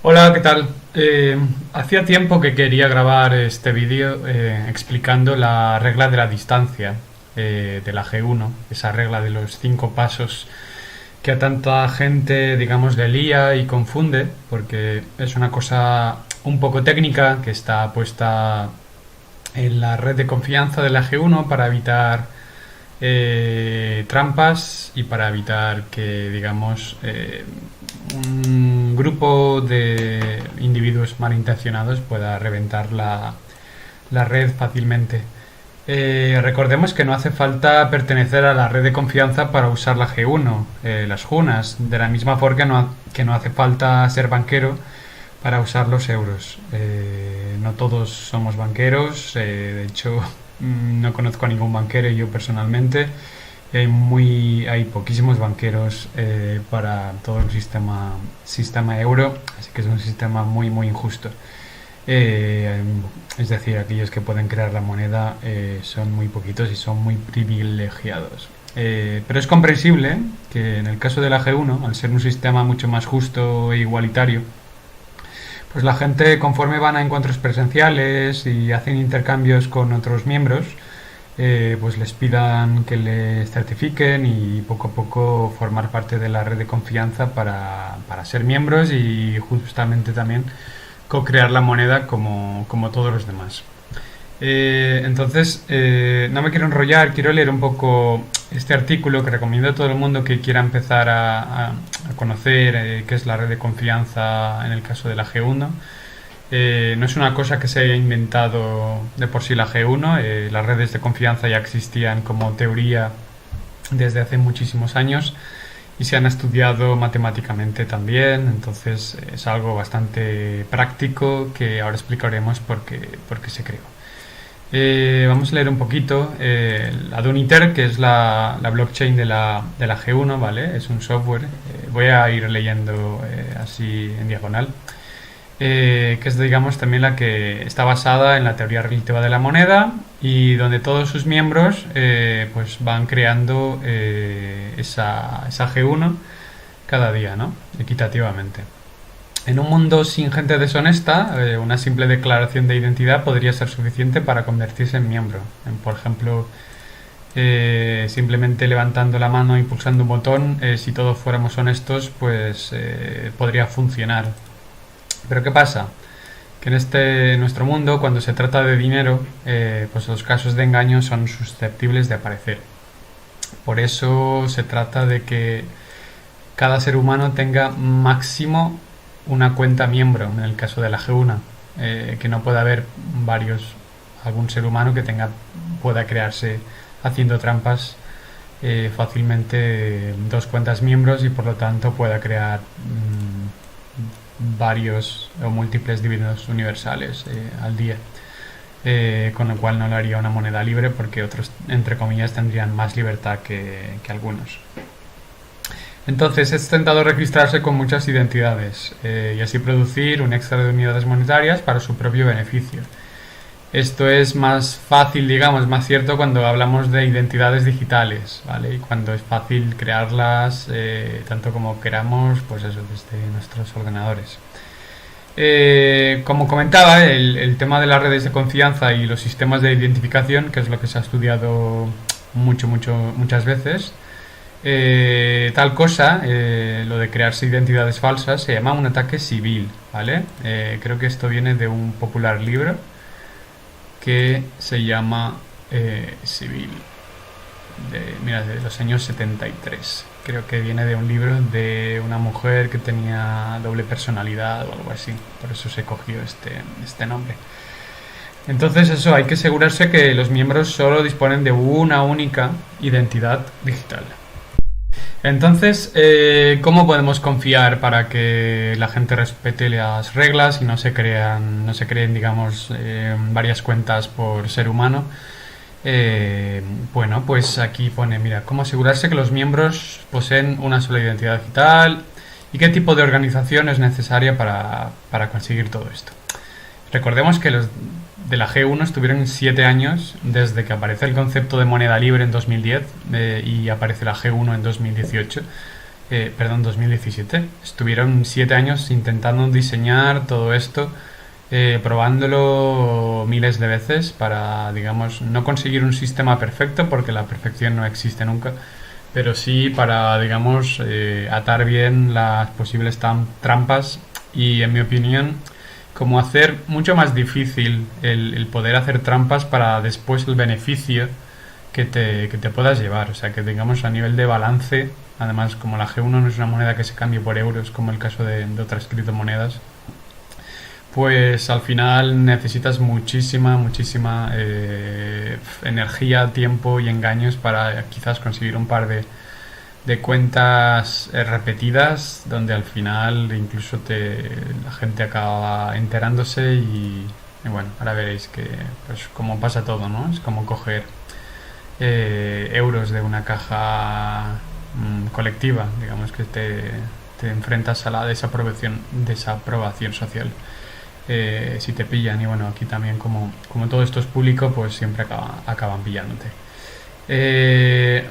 Hola, ¿qué tal? Hacía tiempo que quería grabar este vídeo explicando la regla de la distancia de la G1, esa regla de los 5 pasos que a tanta gente, digamos, le lía y confunde, porque es una cosa un poco técnica que está puesta en la red de confianza de la G1 para evitar trampas y para evitar que, digamos, un grupo de individuos malintencionados pueda reventar la red fácilmente. Recordemos que no hace falta pertenecer a la red de confianza para usar la G1, las JUNAs, de la misma forma que no hace falta ser banquero para usar los euros. No todos somos banqueros, de hecho no conozco a ningún banquero yo personalmente. Hay poquísimos banqueros para todo el sistema euro, así que es un sistema muy injusto. Eh, es decir, aquellos que pueden crear la moneda son muy poquitos y son muy privilegiados. Pero es comprensible que en el caso de la G1, al ser un sistema mucho más justo e igualitario, pues la gente, conforme van a encuentros presenciales y hacen intercambios con otros miembros, pues les pidan que les certifiquen y poco a poco formar parte de la red de confianza para ser miembros y justamente también co-crear la moneda como todos los demás. Entonces, no me quiero enrollar, quiero leer un poco este artículo que recomiendo a todo el mundo que quiera empezar a conocer qué es la red de confianza en el caso de la G1. No es una cosa que se haya inventado de por sí la G1, las redes de confianza ya existían como teoría desde hace muchísimos años y se han estudiado matemáticamente también, entonces es algo bastante práctico que ahora explicaremos por qué se creó. Vamos a leer un poquito Aduniter, que es la blockchain de la G1, ¿vale? Es un software. Voy a ir leyendo así en diagonal. Que es, digamos, también la que está basada en la teoría relativa de la moneda y donde todos sus miembros pues van creando esa G1 cada día, ¿no? Equitativamente. En un mundo sin gente deshonesta, una simple declaración de identidad podría ser suficiente para convertirse en miembro. Por ejemplo, simplemente levantando la mano y pulsando un botón, si todos fuéramos honestos, pues podría funcionar. Pero ¿qué pasa? Que en nuestro mundo, cuando se trata de dinero, pues los casos de engaño son susceptibles de aparecer. Por eso se trata de que cada ser humano tenga máximo una cuenta miembro, en el caso de la G1, que no pueda haber algún ser humano que pueda crearse haciendo trampas fácilmente dos cuentas miembros y por lo tanto pueda crear varios o múltiples dividendos universales al día, con lo cual no lo haría una moneda libre porque otros, entre comillas, tendrían más libertad que algunos. Entonces es tentador registrarse con muchas identidades y así producir un extra de unidades monetarias para su propio beneficio. Esto es más fácil, digamos, más cierto cuando hablamos de identidades digitales, ¿vale? Y cuando es fácil crearlas tanto como queramos, pues eso, desde nuestros ordenadores. Como comentaba, el tema de las redes de confianza y los sistemas de identificación, que es lo que se ha estudiado muchas veces, tal cosa, lo de crearse identidades falsas, se llama un ataque civil, ¿vale? Creo que esto viene de un popular libro que se llama Civil, de los años 73. Creo que viene de un libro de una mujer que tenía doble personalidad o algo así, por eso se cogió este nombre. Entonces eso, hay que asegurarse que los miembros solo disponen de una única identidad digital. Entonces, ¿cómo podemos confiar para que la gente respete las reglas y no se creen, digamos, varias cuentas por ser humano? Bueno, pues aquí pone, mira, cómo asegurarse que los miembros poseen una sola identidad digital y qué tipo de organización es necesaria para conseguir todo esto. Recordemos que los de la G1 estuvieron 7 años desde que aparece el concepto de moneda libre en 2010 y aparece la G1 en 2018. perdón, 2017. Estuvieron 7 años intentando diseñar todo esto, probándolo miles de veces para, digamos, no conseguir un sistema perfecto, porque la perfección no existe nunca, pero sí para, digamos, atar bien las posibles trampas y, en mi opinión, como hacer mucho más difícil el poder hacer trampas para después el beneficio que te puedas llevar. O sea, que digamos a nivel de balance, además como la G1 no es una moneda que se cambie por euros como el caso de otras criptomonedas, pues al final necesitas muchísima energía, tiempo y engaños para quizás conseguir un par de cuentas repetidas, donde al final incluso la gente acaba enterándose y bueno, ahora veréis que pues como pasa todo, ¿no? Es como coger euros de una caja colectiva, digamos que te enfrentas a la desaprobación social, si te pillan. Y bueno, aquí también como todo esto es público, pues siempre acaban pillándote.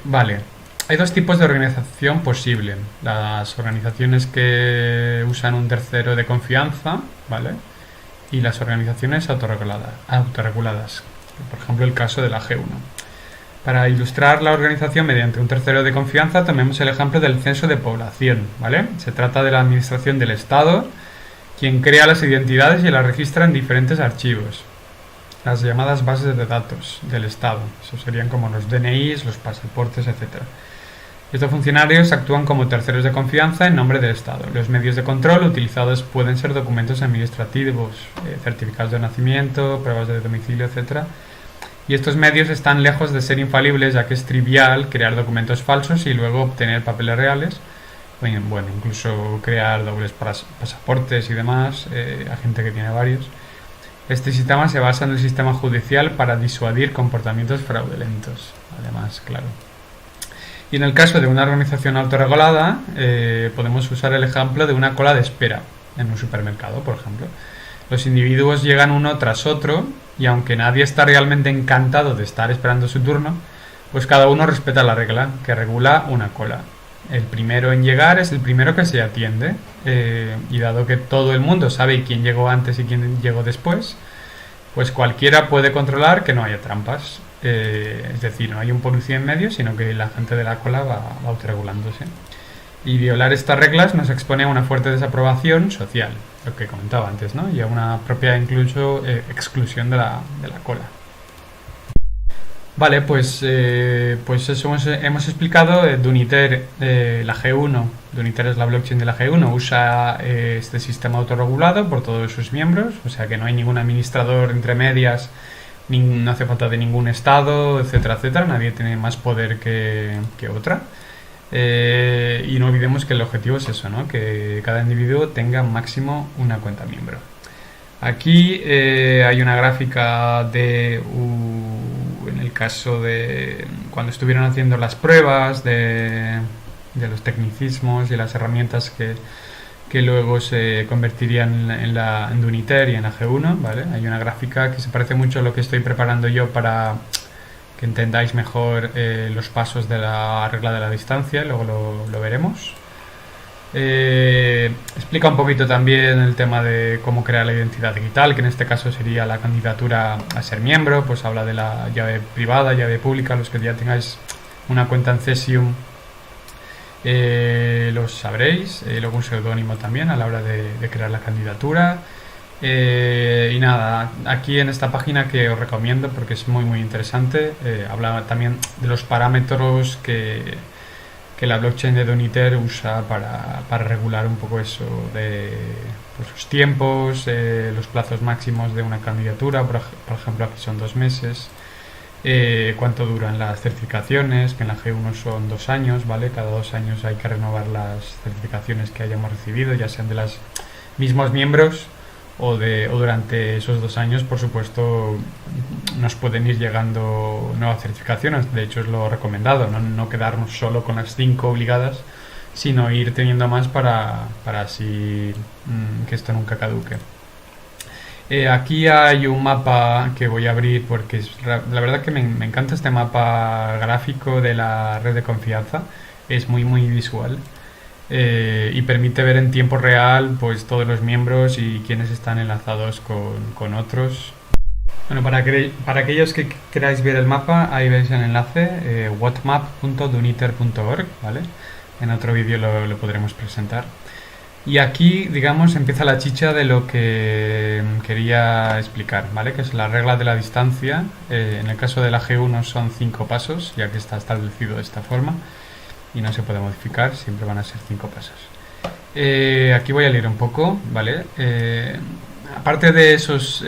Vale, hay dos tipos de organización posible: las organizaciones que usan un tercero de confianza, ¿vale? Y las organizaciones autorreguladas, por ejemplo el caso de la G1. Para ilustrar la organización mediante un tercero de confianza, tomemos el ejemplo del censo de población, ¿vale? Se trata de la administración del Estado, quien crea las identidades y las registra en diferentes archivos, las llamadas bases de datos del Estado. Eso serían como los DNIs, los pasaportes, etc. Estos funcionarios actúan como terceros de confianza en nombre del Estado. Los medios de control utilizados pueden ser documentos administrativos, certificados de nacimiento, pruebas de domicilio, etc. Y estos medios están lejos de ser infalibles, ya que es trivial crear documentos falsos y luego obtener papeles reales. Bueno, incluso crear dobles pasaportes y demás, a gente que tiene varios. Este sistema se basa en el sistema judicial para disuadir comportamientos fraudulentos, además, claro. Y en el caso de una organización autorregulada, podemos usar el ejemplo de una cola de espera en un supermercado, por ejemplo. Los individuos llegan uno tras otro y aunque nadie está realmente encantado de estar esperando su turno, pues cada uno respeta la regla que regula una cola. El primero en llegar es el primero que se atiende, y dado que todo el mundo sabe quién llegó antes y quién llegó después, pues cualquiera puede controlar que no haya trampas. Es decir, no hay un policía en medio, sino que la gente de la cola va autorregulándose. Y violar estas reglas nos expone a una fuerte desaprobación social, lo que comentaba antes, ¿no? Y a una propia incluso exclusión de la cola. Vale, pues eso hemos explicado. Duniter, la G1, Duniter es la blockchain de la G1, usa este sistema autorregulado por todos sus miembros, o sea que no hay ningún administrador entre medias, no hace falta de ningún estado, etcétera, etcétera. Nadie tiene más poder que otra. Y no olvidemos que el objetivo es eso, ¿no? Que cada individuo tenga máximo una cuenta miembro. Aquí hay una gráfica en el caso de cuando estuvieron haciendo las pruebas de los tecnicismos y las herramientas que luego se convertirían en Duniter y en la G1, ¿vale? Hay una gráfica que se parece mucho a lo que estoy preparando yo para que entendáis mejor los pasos de la regla de la distancia, luego lo veremos. Explica un poquito también el tema de cómo crear la identidad digital, que en este caso sería la candidatura a ser miembro. Pues habla de la llave privada, llave pública. Los que ya tengáis una cuenta en Cesium los sabréis. Luego un seudónimo también a la hora de crear la candidatura. Y nada, aquí en esta página que os recomiendo porque es muy interesante, habla también de los parámetros que la blockchain de Duniter usa para regular un poco eso de pues, los tiempos, los plazos máximos de una candidatura. Por ejemplo, aquí son 2 meses, cuánto duran las certificaciones, que en la G1 son 2 años, ¿vale? Cada 2 años hay que renovar las certificaciones que hayamos recibido, ya sean de los mismos miembros o durante esos 2 años. Por supuesto, nos pueden ir llegando nuevas certificaciones. De hecho, es lo recomendado, no quedarnos solo con las 5 obligadas, sino ir teniendo más para así que esto nunca caduque. Aquí hay un mapa que voy a abrir porque la verdad que me encanta este mapa gráfico de la red de confianza. Es muy visual. y permite ver en tiempo real pues todos los miembros y quiénes están enlazados con otros. Bueno, para aquellos que queráis ver el mapa, ahí veis el enlace, whatmap.duniter.org, ¿vale? En otro vídeo lo podremos presentar. Y aquí, digamos, empieza la chicha de lo que quería explicar, ¿vale? Que es la regla de la distancia. En el caso de la G1 son 5 pasos, ya que está establecido de esta forma y no se puede modificar, siempre van a ser 5 pasos. Aquí voy a leer un poco, ¿vale? Aparte de esos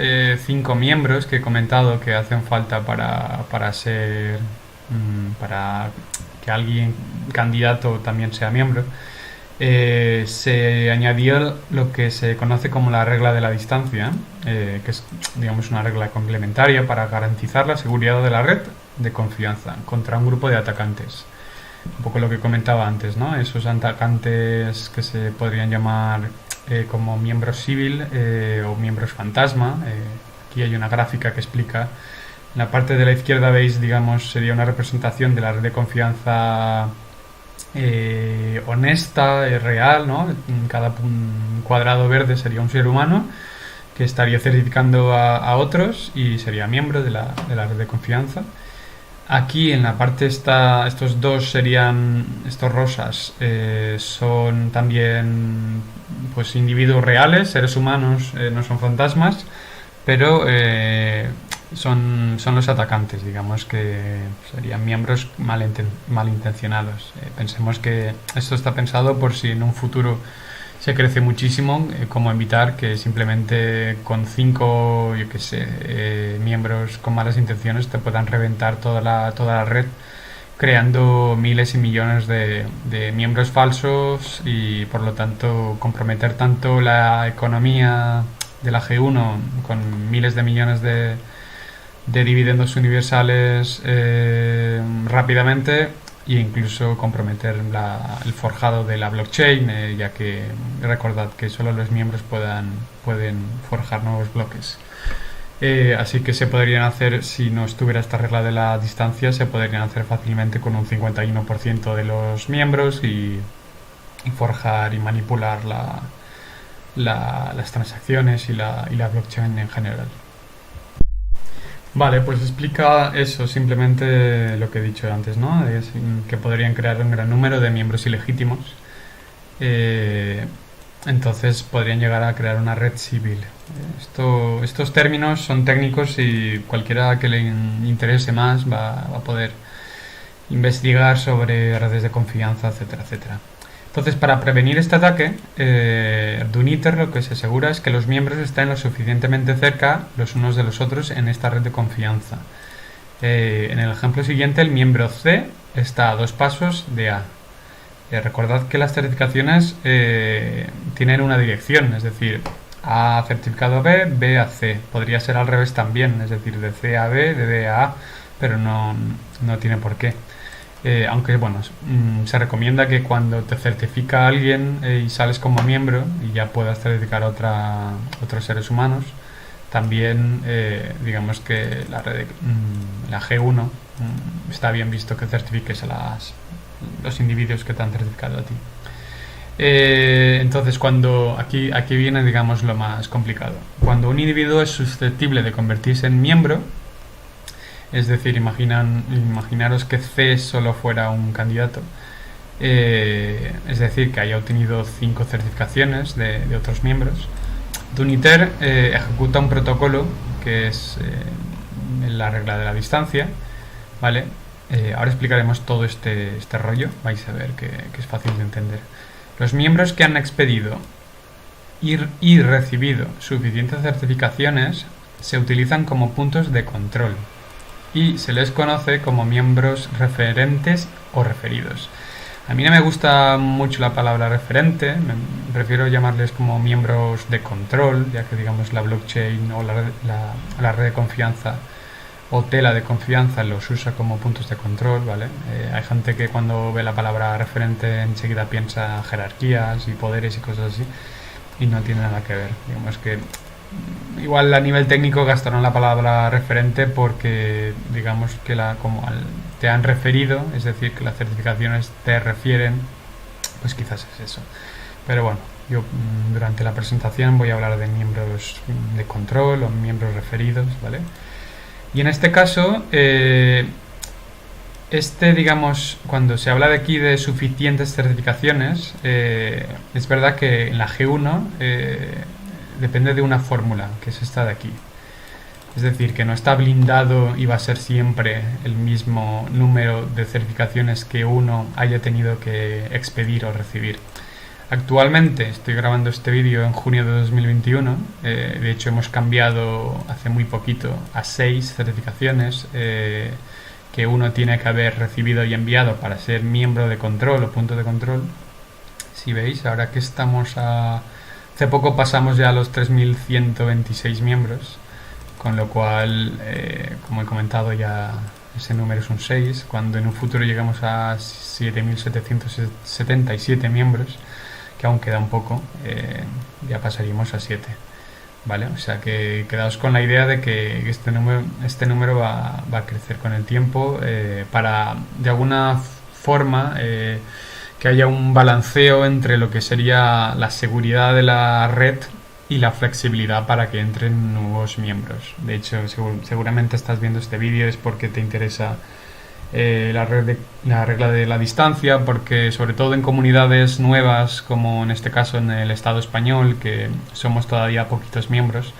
5 miembros que he comentado que hacen falta para ser... para que alguien candidato también sea miembro, se añadió lo que se conoce como la regla de la distancia, que es, digamos, una regla complementaria para garantizar la seguridad de la red de confianza contra un grupo de atacantes. Un poco lo que comentaba antes, ¿no? Esos atacantes que se podrían llamar como miembros civil o miembros fantasma. Aquí hay una gráfica que explica. En la parte de la izquierda veis, digamos, sería una representación de la red de confianza honesta, real, ¿no? Cada cuadrado verde sería un ser humano que estaría certificando a otros y sería miembro de la red de confianza. Aquí en la parte estos dos serían, estos rosas, son también pues individuos reales, seres humanos, no son fantasmas, pero son los atacantes, digamos, que serían miembros malintencionados. Pensemos que esto está pensado por si en un futuro se crece muchísimo, cómo evitar que simplemente con 5, yo qué sé, miembros con malas intenciones te puedan reventar toda la red, creando miles y millones de miembros falsos y por lo tanto comprometer tanto la economía de la G1 con miles de millones de dividendos universales rápidamente, e incluso comprometer el forjado de la blockchain, ya que recordad que solo los miembros pueden forjar nuevos bloques. Así que se podrían hacer, si no estuviera esta regla de la distancia, se podrían hacer fácilmente con un 51% de los miembros y forjar y manipular las transacciones y la blockchain en general. Vale, pues explica eso, simplemente lo que he dicho antes, ¿no? Es que podrían crear un gran número de miembros ilegítimos. Entonces podrían llegar a crear una red civil. Estos términos son técnicos y cualquiera que le interese más va a poder investigar sobre redes de confianza, etcétera, etcétera. Entonces, para prevenir este ataque, Duniter lo que se asegura es que los miembros estén lo suficientemente cerca los unos de los otros en esta red de confianza. En el ejemplo siguiente, el miembro C está a 2 pasos de A. Recordad que las certificaciones tienen una dirección, es decir, A certificado a B, B a C. Podría ser al revés también, es decir, de C a B, de B a A, pero no tiene por qué. Aunque bueno, se recomienda que cuando te certifica alguien y sales como miembro y ya puedas certificar a otros seres humanos, también digamos que la G1 está bien visto que certifiques a los individuos que te han certificado a ti. Entonces, aquí viene, digamos, lo más complicado. Cuando un individuo es susceptible de convertirse en miembro, es decir, imaginaros que C solo fuera un candidato, es decir, que haya obtenido 5 certificaciones de otros miembros. Duniter ejecuta un protocolo que es la regla de la distancia, ¿vale? Ahora explicaremos todo este rollo, vais a ver que es fácil de entender. Los miembros que han expedido y recibido suficientes certificaciones se utilizan como puntos de control y se les conoce como miembros referentes o referidos. A mí no me gusta mucho la palabra referente, prefiero llamarles como miembros de control, ya que digamos la blockchain o la red de confianza o tela de confianza los usa como puntos de control, ¿vale? Hay gente que cuando ve la palabra referente enseguida piensa jerarquías y poderes y cosas así, y no tiene nada que ver. Digamos que igual a nivel técnico gastaron la palabra referente porque digamos que te han referido, es decir, que las certificaciones te refieren pues quizás es eso. Pero bueno, yo durante la presentación voy a hablar de miembros de control o miembros referidos, ¿vale? Y en este caso, digamos, cuando se habla de aquí de suficientes certificaciones, es verdad que en la G1 depende de una fórmula, que es esta de aquí. Es decir, que no está blindado y va a ser siempre el mismo número de certificaciones que uno haya tenido que expedir o recibir. Actualmente estoy grabando este vídeo en junio de 2021, de hecho hemos cambiado hace muy poquito a 6 certificaciones que uno tiene que haber recibido y enviado para ser miembro de control o punto de control. Si veis, ahora que estamos hace poco pasamos ya a los 3.126 miembros, con lo cual, como he comentado, ya ese número es un 6. Cuando en un futuro llegamos a 7.777 miembros, que aún queda un poco, ya pasaríamos a 7. ¿Vale? O sea que quedaos con la idea de que este número va a crecer con el tiempo, para de alguna forma que haya un balanceo entre lo que sería la seguridad de la red y la flexibilidad para que entren nuevos miembros. De hecho, seguramente estás viendo este vídeo es porque te interesa la regla de la distancia, porque sobre todo en comunidades nuevas, como en este caso en el Estado español, que somos todavía poquitos miembros,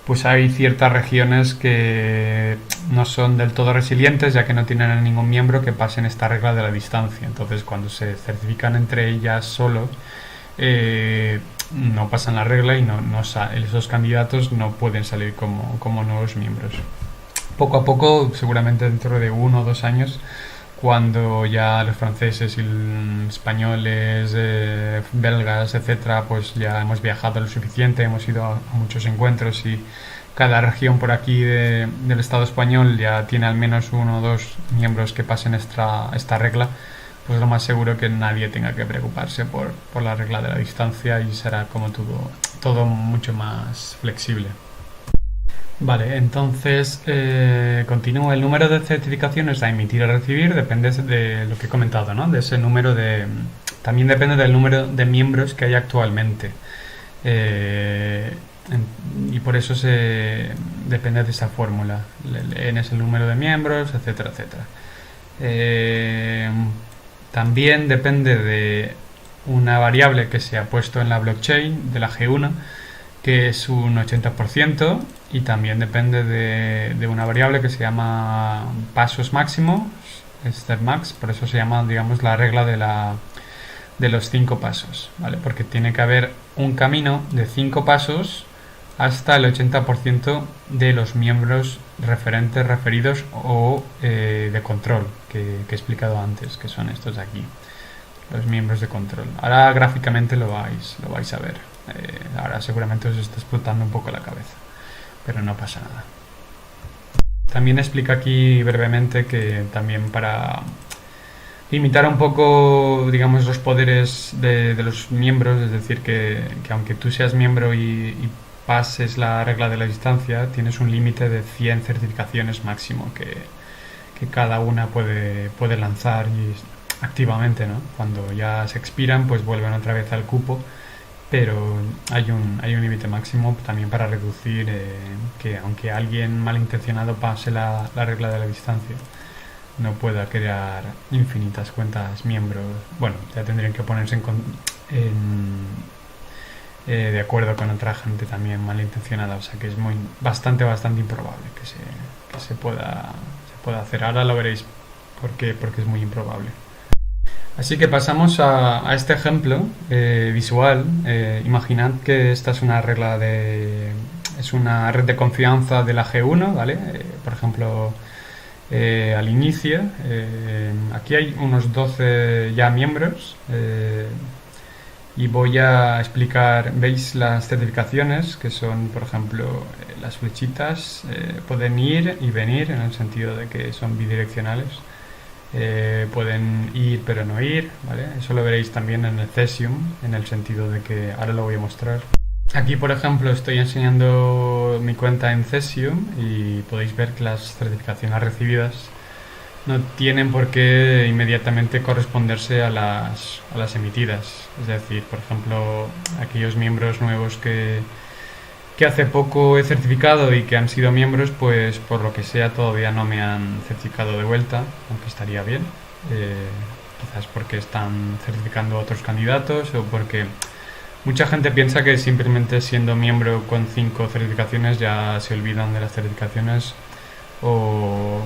pues hay ciertas regiones que no son del todo resilientes, ya que no tienen a ningún miembro que pasen esta regla de la distancia. Entonces, cuando se certifican entre ellas solo, no pasan la regla y esos candidatos no pueden salir como nuevos miembros. Poco a poco, seguramente dentro de 1 o 2 años, cuando ya los franceses y españoles, belgas, etcétera, pues ya hemos viajado lo suficiente, hemos ido a muchos encuentros y cada región por aquí del Estado español ya tiene al menos 1 o 2 miembros que pasen esta regla, pues lo más seguro que nadie tenga que preocuparse por la regla de la distancia y será como todo mucho más flexible. Vale, entonces continúo. El número de certificaciones a emitir o recibir depende de lo que he comentado, ¿no? De ese número también depende del número de miembros que hay actualmente. Y por eso depende de esa fórmula. El N es el número de miembros, etcétera, etcétera. También depende de una variable que se ha puesto en la blockchain de la G1, que es un 80%, y también depende de una variable que se llama pasos máximos, step max, por eso se llama, digamos, la regla de los 5 pasos, ¿vale? Porque tiene que haber un camino de 5 pasos hasta el 80% de los miembros referentes, referidos o de control, que he explicado antes, que son estos de aquí, los miembros de control. Ahora gráficamente lo vais a ver. Ahora seguramente os está explotando un poco la cabeza, pero no pasa nada. También explica aquí brevemente que también para limitar un poco, digamos, los poderes de los miembros, es decir, que aunque tú seas miembro y pases la regla de la distancia, tienes un límite de 100 certificaciones máximo que cada una puede lanzar y activamente, ¿no? Cuando ya se expiran, pues vuelven otra vez al cupo, pero hay un límite máximo también para reducir que aunque alguien malintencionado pase la regla de la distancia, no pueda crear infinitas cuentas miembros. Bueno, ya tendrían que ponerse de acuerdo con otra gente también malintencionada, o sea que es bastante improbable que se pueda hacer. Ahora lo veréis porque es muy improbable. Así que pasamos a este ejemplo visual. Imaginad que esta es una es una red de confianza de la G1, ¿vale? Por ejemplo, al inicio, aquí hay unos 12 ya miembros, y voy a explicar, veis las certificaciones, que son, por ejemplo, las flechitas, pueden ir y venir, en el sentido de que son bidireccionales. Pueden ir pero no ir, ¿vale? Eso lo veréis también en el Cesium, en el sentido de que ahora lo voy a mostrar. Aquí, por ejemplo, estoy enseñando mi cuenta en Cesium y podéis ver que las certificaciones recibidas no tienen por qué inmediatamente corresponderse a las emitidas. Es decir, por ejemplo, aquellos miembros nuevos que hace poco he certificado y que han sido miembros, pues por lo que sea todavía no me han certificado de vuelta, aunque estaría bien. Eh, Quizás porque están certificando a otros candidatos o porque mucha gente piensa que simplemente siendo miembro con 5 certificaciones ya se olvidan de las certificaciones o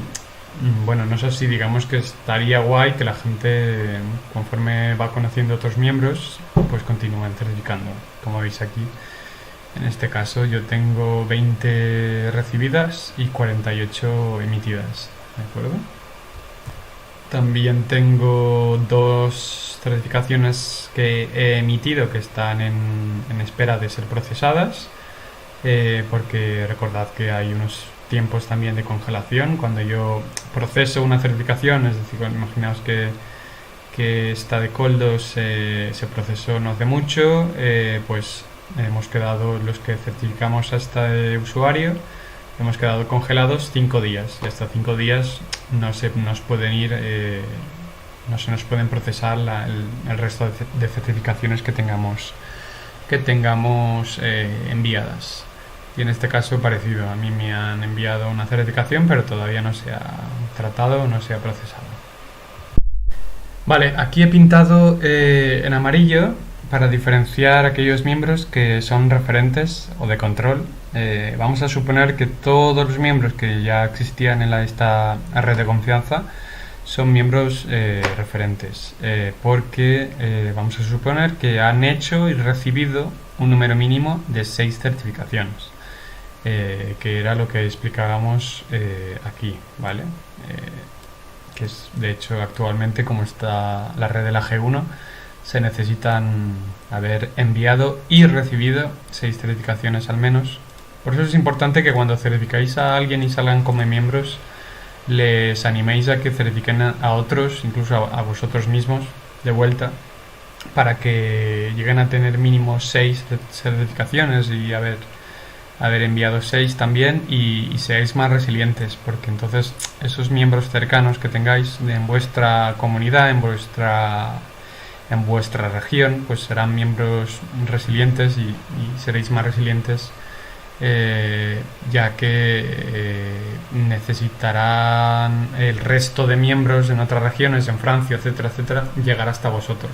bueno, no sé si digamos que estaría guay que la gente conforme va conociendo otros miembros pues continúen certificando, como veis aquí. En este caso yo tengo 20 recibidas y 48 emitidas, ¿de acuerdo? También tengo 2 certificaciones que he emitido que están en espera de ser procesadas, porque recordad que hay unos tiempos también de congelación. Cuando yo proceso una certificación, es decir, imaginaos que esta de Coldos se procesó no hace mucho, pues hemos quedado los que certificamos a este usuario, hemos quedado congelados 5 días y hasta 5 días no se nos pueden ir, no se nos pueden procesar el resto de certificaciones que tengamos enviadas. Y en este caso parecido, a mí me han enviado una certificación pero todavía no se ha tratado o no se ha procesado. Vale, aquí he pintado en amarillo para diferenciar aquellos miembros que son referentes o de control. Vamos a suponer que todos los miembros que ya existían en esta red de confianza son miembros referentes, porque vamos a suponer que han hecho y recibido un número mínimo de 6 certificaciones, que era lo que explicábamos aquí, ¿vale? Que es, de hecho, actualmente, como está la red de la G1, se necesitan haber enviado y recibido 6 certificaciones al menos. Por eso es importante que cuando certificáis a alguien y salgan como miembros, les animéis a que certifiquen a otros, incluso a vosotros mismos, de vuelta, para que lleguen a tener mínimo 6 certificaciones y haber enviado 6 también y seáis más resilientes, porque entonces esos miembros cercanos que tengáis en vuestra comunidad, en vuestra región, pues serán miembros resilientes y seréis más resilientes, ya que necesitarán el resto de miembros en otras regiones, en Francia, etcétera, etcétera, llegar hasta vosotros.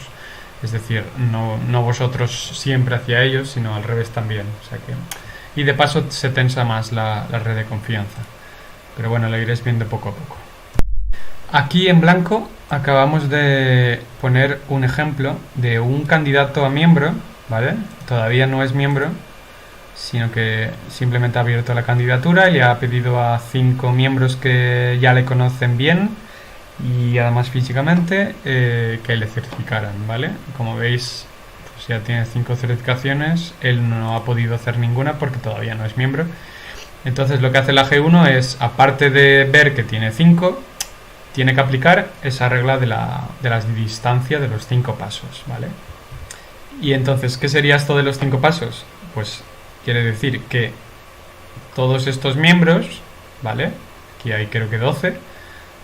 Es decir, no vosotros siempre hacia ellos, sino al revés también. O sea que, y de paso se tensa más la red de confianza. Pero bueno, lo iréis viendo poco a poco. Aquí en blanco acabamos de poner un ejemplo de un candidato a miembro, ¿vale? Todavía no es miembro, sino que simplemente ha abierto la candidatura y ha pedido a 5 miembros que ya le conocen bien y además físicamente que le certificaran, ¿vale? Como veis, pues ya tiene 5 certificaciones, él no ha podido hacer ninguna porque todavía no es miembro. Entonces lo que hace la G1 es, aparte de ver que tiene 5, tiene que aplicar esa regla de la distancia de los 5 pasos, ¿vale? Y entonces, ¿qué sería esto de los 5 pasos? Pues quiere decir que todos estos miembros, ¿vale? Aquí hay creo que 12,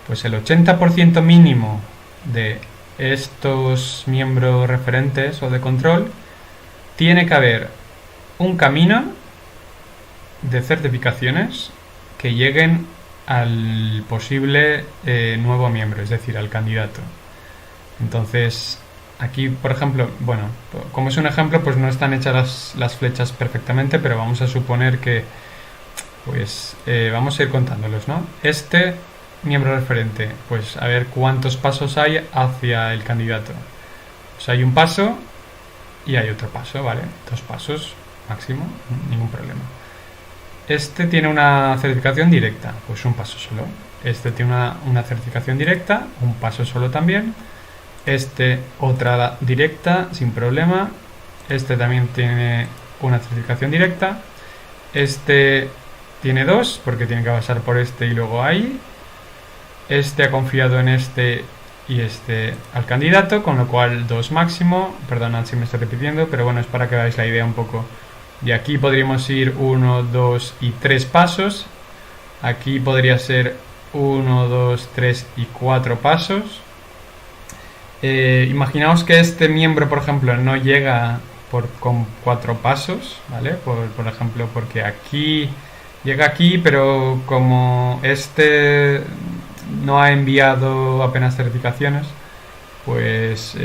pues el 80% mínimo de estos miembros referentes o de control tiene que haber un camino de certificaciones que lleguen al posible nuevo miembro, es decir, al candidato. Entonces, aquí, por ejemplo, bueno, como es un ejemplo, pues no están hechas las flechas perfectamente, pero vamos a suponer que, pues, vamos a ir contándolos, ¿no? Este miembro referente, pues, a ver cuántos pasos hay hacia el candidato. Pues hay un paso y hay otro paso, ¿vale? 2 pasos máximo, ningún problema. Este tiene una certificación directa, pues un paso solo. Este tiene una certificación directa, un paso solo también. Este otra directa, sin problema. Este también tiene una certificación directa. Este tiene 2, porque tiene que pasar por este y luego ahí. Este ha confiado en este y este al candidato, con lo cual 2 máximo. Perdonad si me estoy repitiendo, pero bueno, es para que veáis la idea un poco. Y aquí podríamos ir 1, 2 y 3 pasos. Aquí podría ser 1, 2, 3 y 4 pasos. Imaginaos que este miembro, por ejemplo, no llega con 4 pasos, ¿vale? Por ejemplo, porque aquí llega aquí, pero como este no ha enviado apenas certificaciones, pues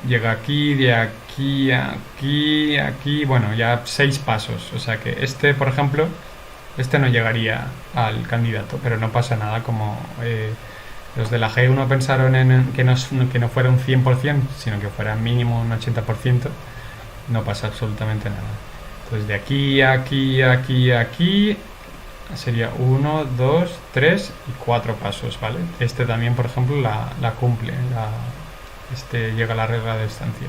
llega aquí, de aquí, aquí, aquí, bueno, ya 6 pasos. O sea que este, por ejemplo, este no llegaría al candidato, pero no pasa nada. Como los de la G1 pensaron en que no fuera un 100%, sino que fuera mínimo un 80%, no pasa absolutamente nada. Entonces de aquí, aquí, aquí, aquí sería 1, 2, 3 y 4 pasos, ¿vale? Este también, por ejemplo, la cumple, este llega a la regla de distancia.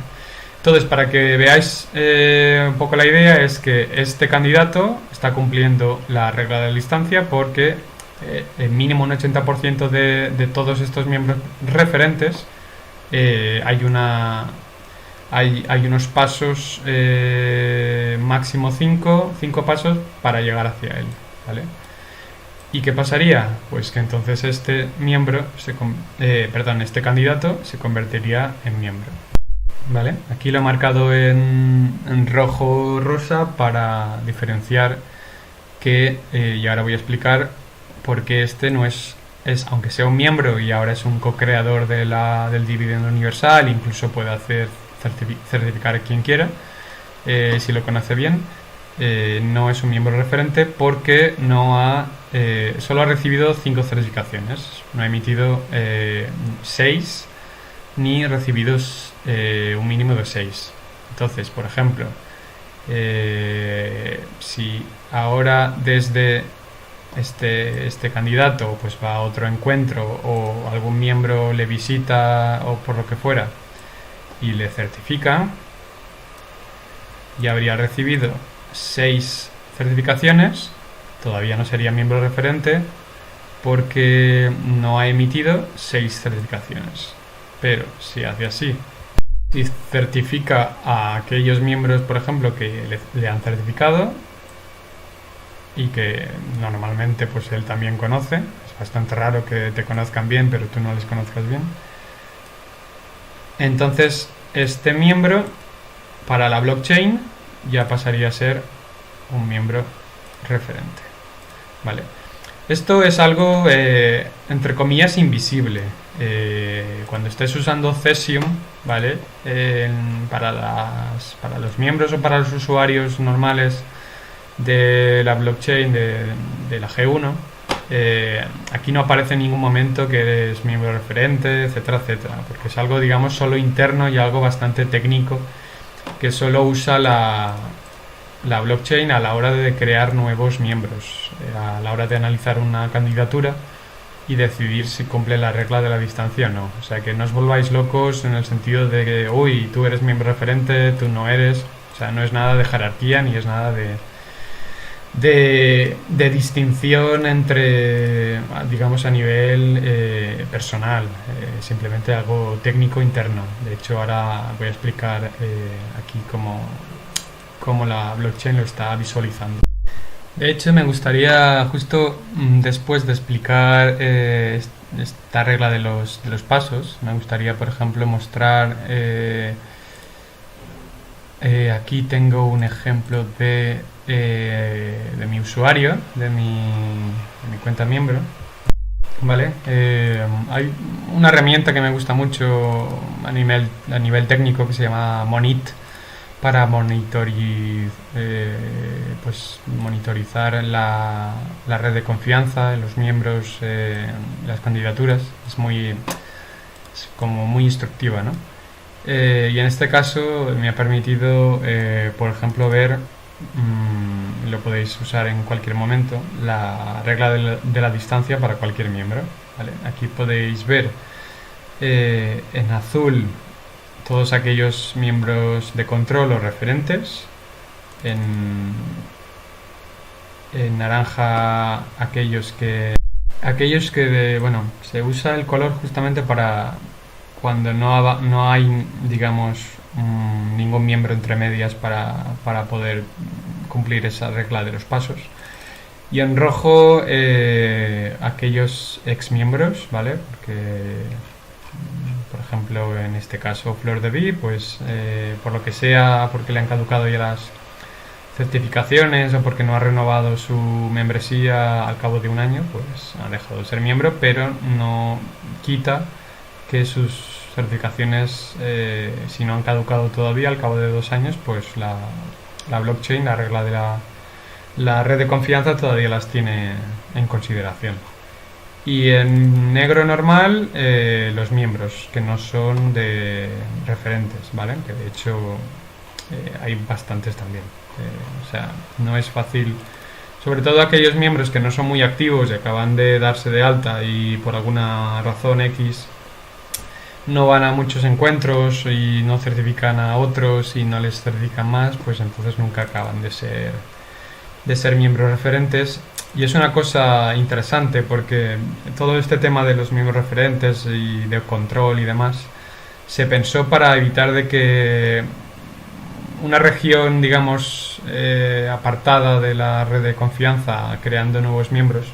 Entonces, para que veáis un poco la idea, es que este candidato está cumpliendo la regla de la distancia porque el mínimo un 80% de todos estos miembros referentes hay unos pasos, máximo 5 pasos para llegar hacia él, ¿vale? ¿Y qué pasaría? Pues que entonces este miembro, este candidato se convertiría en miembro. ¿Vale? Aquí lo he marcado en rojo rosa para diferenciar que, y ahora voy a explicar por qué este no es, aunque sea un miembro y ahora es un co-creador del dividendo universal, incluso puede hacer certificar a quien quiera, si lo conoce bien, no es un miembro referente porque solo ha recibido 5 certificaciones, no ha emitido 6 ni recibidos un mínimo de 6. Entonces, por ejemplo, si ahora desde este candidato pues va a otro encuentro o algún miembro le visita o por lo que fuera y le certifica, ya habría recibido 6 certificaciones, todavía no sería miembro referente porque no ha emitido 6 certificaciones. Pero si hace así, si certifica a aquellos miembros, por ejemplo, que le han certificado y que normalmente pues él también conoce, es bastante raro que te conozcan bien pero tú no les conozcas bien, entonces este miembro para la blockchain ya pasaría a ser un miembro referente, ¿vale? Esto es algo, entre comillas, invisible. Cuando estés usando Cesium, ¿vale? Para los miembros o para los usuarios normales de la blockchain de la G1, aquí no aparece en ningún momento que eres miembro referente, etcétera, etcétera, porque es algo, digamos, solo interno y algo bastante técnico que solo usa la blockchain a la hora de crear nuevos miembros, a la hora de analizar una candidatura y decidir si cumple la regla de la distancia o no. O sea, que no os volváis locos en el sentido de que, uy, tú eres miembro referente, tú no eres. O sea, no es nada de jerarquía ni es nada de distinción entre, digamos, a nivel personal, simplemente algo técnico interno. De hecho, ahora voy a explicar aquí cómo la blockchain lo está visualizando. De hecho, me gustaría, justo después de explicar esta regla de los pasos, me gustaría, por ejemplo, mostrar... aquí tengo un ejemplo de mi usuario, de mi cuenta miembro. ¿Vale? Hay una herramienta que me gusta mucho a nivel técnico que se llama Monit para monitorizar la red de confianza de los miembros, las candidaturas. Es como muy instructiva, ¿no? Y en este caso me ha permitido, por ejemplo, ver, lo podéis usar en cualquier momento, la regla de la distancia para cualquier miembro, ¿vale? Aquí podéis ver en azul todos aquellos miembros de control o referentes, en naranja aquellos que bueno, se usa el color justamente para cuando no hay, digamos, ningún miembro entre medias para poder cumplir esa regla de los pasos. Y en rojo aquellos exmiembros, ¿vale? Porque, por ejemplo, en este caso Flor de Vi, pues por lo que sea, porque le han caducado ya las certificaciones o porque no ha renovado su membresía al cabo de un año, pues ha dejado de ser miembro, pero no quita que sus certificaciones, si no han caducado todavía al cabo de 2 años, pues la blockchain, la regla de la red de confianza todavía las tiene en consideración. Y en negro normal, los miembros, que no son de referentes, ¿vale? Que de hecho hay bastantes también. O sea, no es fácil, sobre todo aquellos miembros que no son muy activos y acaban de darse de alta y por alguna razón X no van a muchos encuentros y no certifican a otros y no les certifican más, pues entonces nunca acaban de ser miembros referentes. Y es una cosa interesante porque todo este tema de los miembros referentes y de control y demás se pensó para evitar de que una región, digamos, apartada de la red de confianza, creando nuevos miembros,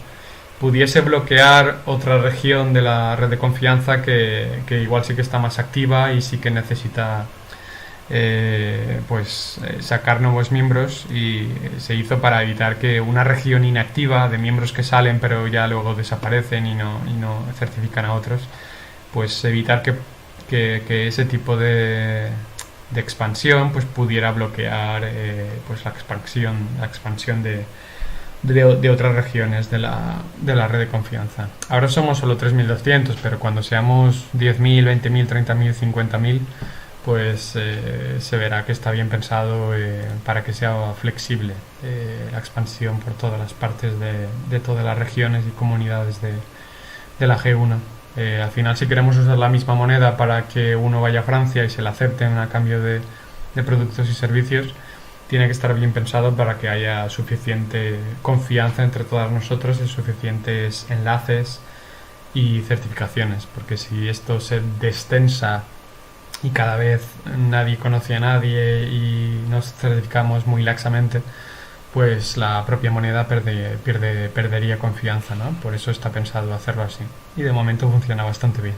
pudiese bloquear otra región de la red de confianza que igual sí que está más activa y sí que necesita sacar nuevos miembros, y se hizo para evitar que una región inactiva de miembros que salen pero ya luego desaparecen y no certifican a otros, pues evitar que ese tipo de expansión pues pudiera bloquear pues la expansión de otras regiones de la red de confianza. Ahora somos solo 3.200, pero cuando seamos 10.000, 20.000, 30.000, 50.000, pues se verá que está bien pensado para que sea flexible la expansión por todas las partes de todas las regiones y comunidades de la G1. Al final, si queremos usar la misma moneda para que uno vaya a Francia y se le acepten a cambio de productos y servicios, tiene que estar bien pensado para que haya suficiente confianza entre todos nosotros y suficientes enlaces y certificaciones, porque si esto se destensa y cada vez nadie conoce a nadie y nos certificamos muy laxamente, pues la propia moneda perdería confianza, ¿no? Por eso está pensado hacerlo así. Y de momento funciona bastante bien.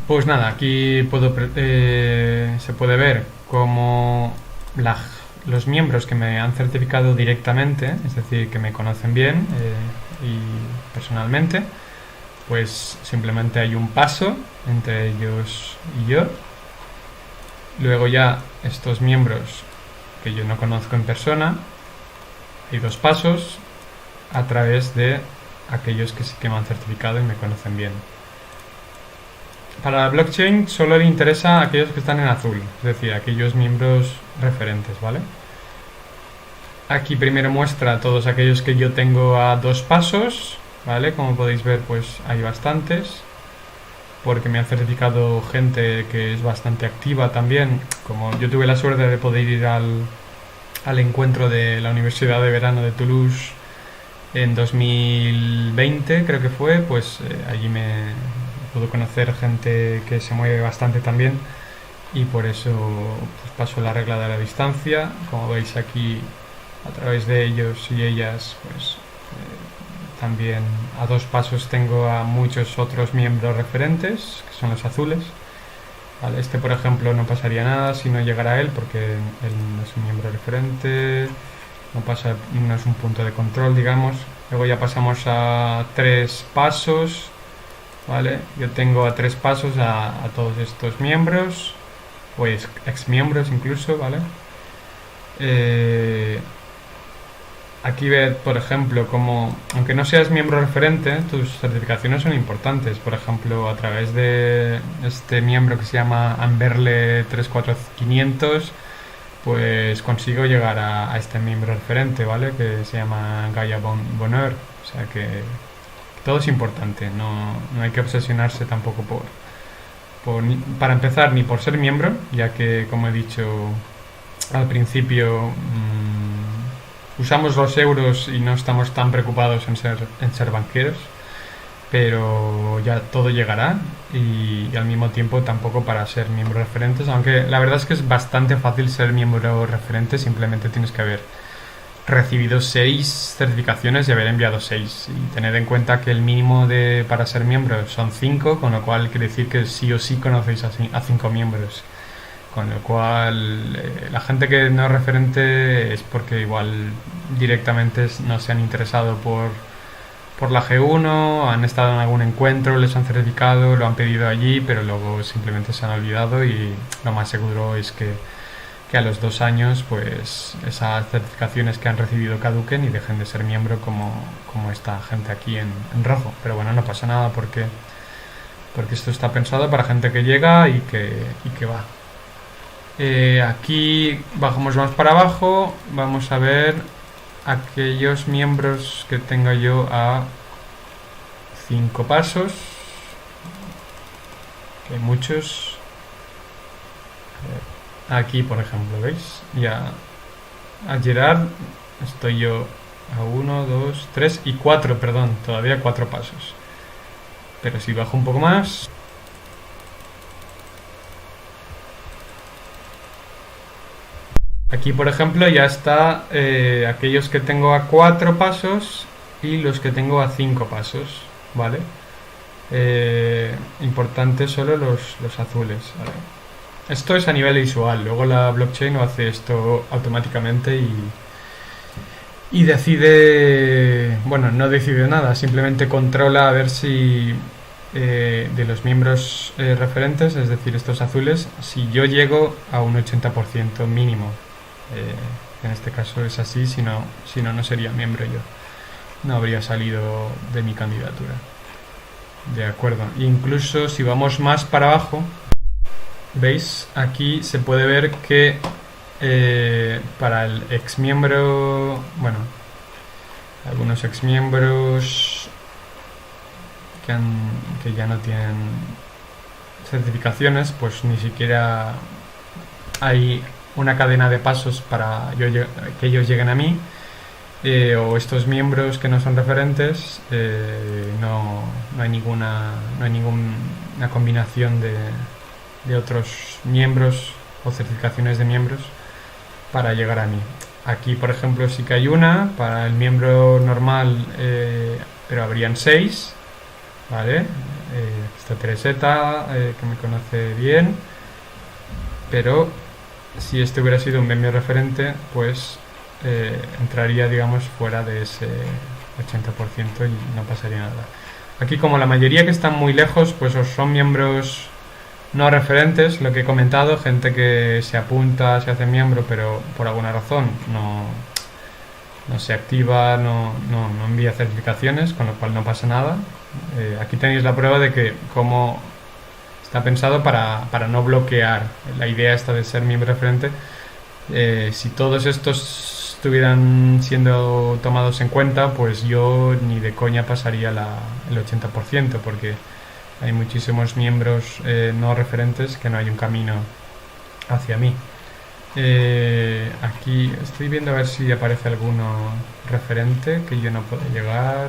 Pues nada, aquí se puede ver cómo los miembros que me han certificado directamente, es decir, que me conocen bien y personalmente, pues simplemente hay un paso entre ellos y yo. Luego ya estos miembros que yo no conozco en persona, hay 2 pasos a través de aquellos que sí que me han certificado y me conocen bien. Para la blockchain solo le interesa a aquellos que están en azul, es decir, aquellos miembros referentes, ¿vale? Aquí primero muestra a todos aquellos que yo tengo a 2 pasos, ¿vale? Como podéis ver, pues hay bastantes, porque me han certificado gente que es bastante activa también. Como yo tuve la suerte de poder ir al encuentro de la Universidad de Verano de Toulouse en 2020, creo que fue, pues allí me pude conocer gente que se mueve bastante también, y por eso pues paso la regla de la distancia. Como veis aquí, a través de ellos y ellas, pues también a 2 pasos tengo a muchos otros miembros referentes, que son los azules. Vale, este por ejemplo no pasaría nada si no llegara a él, porque él no es un miembro referente, no es un punto de control, digamos. Luego ya pasamos a 3 pasos, ¿vale? Yo tengo a 3 pasos a todos estos miembros, pues ex miembros incluso, ¿vale? Aquí ve, por ejemplo, como aunque no seas miembro referente, tus certificaciones son importantes. Por ejemplo, a través de este miembro que se llama Amberle 34500, pues consigo llegar a este miembro referente, ¿vale? Que se llama Gaia Bonheur. O sea que todo es importante, no hay que obsesionarse tampoco para empezar, ni por ser miembro, ya que, como he dicho al principio, usamos los euros y no estamos tan preocupados en ser banqueros, pero ya todo llegará, y al mismo tiempo tampoco para ser miembros referentes, aunque la verdad es que es bastante fácil ser miembro referente, simplemente tienes que haber recibido 6 certificaciones y haber enviado 6. Y tened en cuenta que el mínimo para ser miembro son 5, con lo cual quiere decir que sí o sí conocéis a 5 miembros. Con lo cual, la gente que no es referente es porque igual directamente no se han interesado por la G1, han estado en algún encuentro, les han certificado, lo han pedido allí, pero luego simplemente se han olvidado y lo más seguro es que a los 2 años pues esas certificaciones que han recibido caduquen y dejen de ser miembro como esta gente aquí en rojo. Pero bueno, no pasa nada porque esto está pensado para gente que llega y que va. Aquí bajamos más para abajo, vamos a ver aquellos miembros que tenga yo a 5 pasos, que hay muchos. Aquí, por ejemplo, ¿veis? Ya a Gerard estoy yo a 1, 2, 3 y 4, perdón, todavía 4 pasos. Pero si bajo un poco más... Aquí, por ejemplo, ya está aquellos que tengo a 4 pasos y los que tengo a 5 pasos, ¿vale? Importante solo los azules, ¿vale? Esto es a nivel visual, luego la blockchain lo hace esto automáticamente y decide, bueno, no decide nada, simplemente controla a ver si de los miembros referentes, es decir, estos azules, si yo llego a un 80% mínimo. En este caso es así, si no no sería miembro yo, no habría salido de mi candidatura. De acuerdo, incluso si vamos más para abajo, veis, aquí se puede ver que para el exmiembro, bueno, algunos exmiembros que ya no tienen certificaciones, pues ni siquiera hay una cadena de pasos para que ellos lleguen a mí, o estos miembros que no son referentes, no hay ninguna combinación de otros miembros o certificaciones de miembros para llegar a mí. Aquí, por ejemplo, sí que hay una para el miembro normal, pero habrían 6, ¿vale? Esta Tereseta, que me conoce bien, pero si este hubiera sido un miembro referente, pues entraría, digamos, fuera de ese 80% y no pasaría nada. Aquí, como la mayoría que están muy lejos, pues son miembros no referentes, lo que he comentado, gente que se apunta, se hace miembro, pero por alguna razón no se activa, no envía certificaciones, con lo cual no pasa nada. Aquí tenéis la prueba de que como está pensado para no bloquear la idea esta de ser miembro referente. Si todos estos estuvieran siendo tomados en cuenta, pues yo ni de coña pasaría el 80%, porque hay muchísimos miembros no referentes que no hay un camino hacia mí. Aquí estoy viendo a ver si aparece alguno referente que yo no puedo llegar.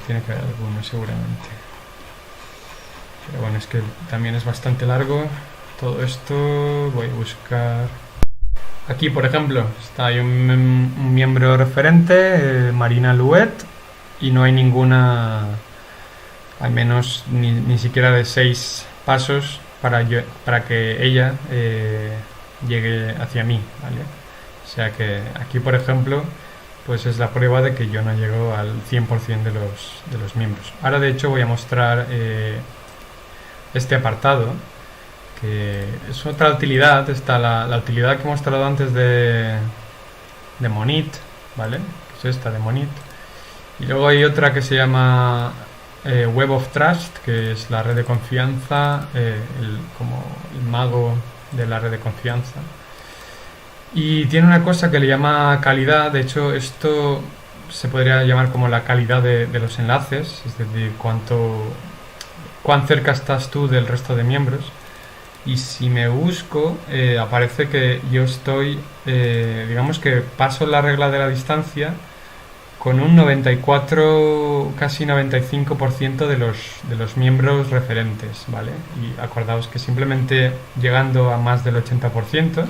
Tiene que haber alguno seguramente, pero bueno, es que también es bastante largo todo esto. Voy a buscar aquí, por ejemplo, hay un miembro referente, Marina Louet, y no hay ninguna, al menos ni siquiera de 6 pasos para que ella llegue hacia mí, ¿vale? O sea que aquí, por ejemplo, pues es la prueba de que yo no llego al 100% de los miembros. Ahora, de hecho, voy a mostrar este apartado, que es otra utilidad. Está la utilidad que he mostrado antes de Monit, ¿vale? Que es esta de Monit. Y luego hay otra que se llama Web of Trust, que es la red de confianza, como el mago de la red de confianza. Y tiene una cosa que le llama calidad. De hecho, esto se podría llamar como la calidad de los enlaces, es decir, cuán cerca estás tú del resto de miembros. Y si me busco, aparece que yo estoy, digamos que paso la regla de la distancia con un 94, casi 95% de los miembros referentes, ¿vale? Y acordaos que simplemente llegando a más del 80%,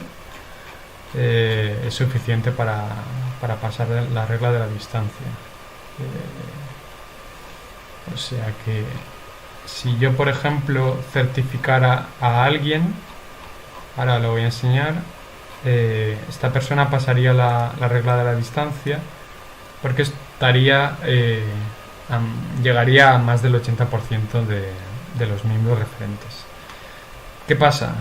es suficiente para pasar la regla de la distancia. O sea que si yo, por ejemplo, certificara a alguien, ahora lo voy a enseñar, esta persona pasaría la regla de la distancia porque llegaría a más del 80% de los miembros referentes. ¿Qué pasa?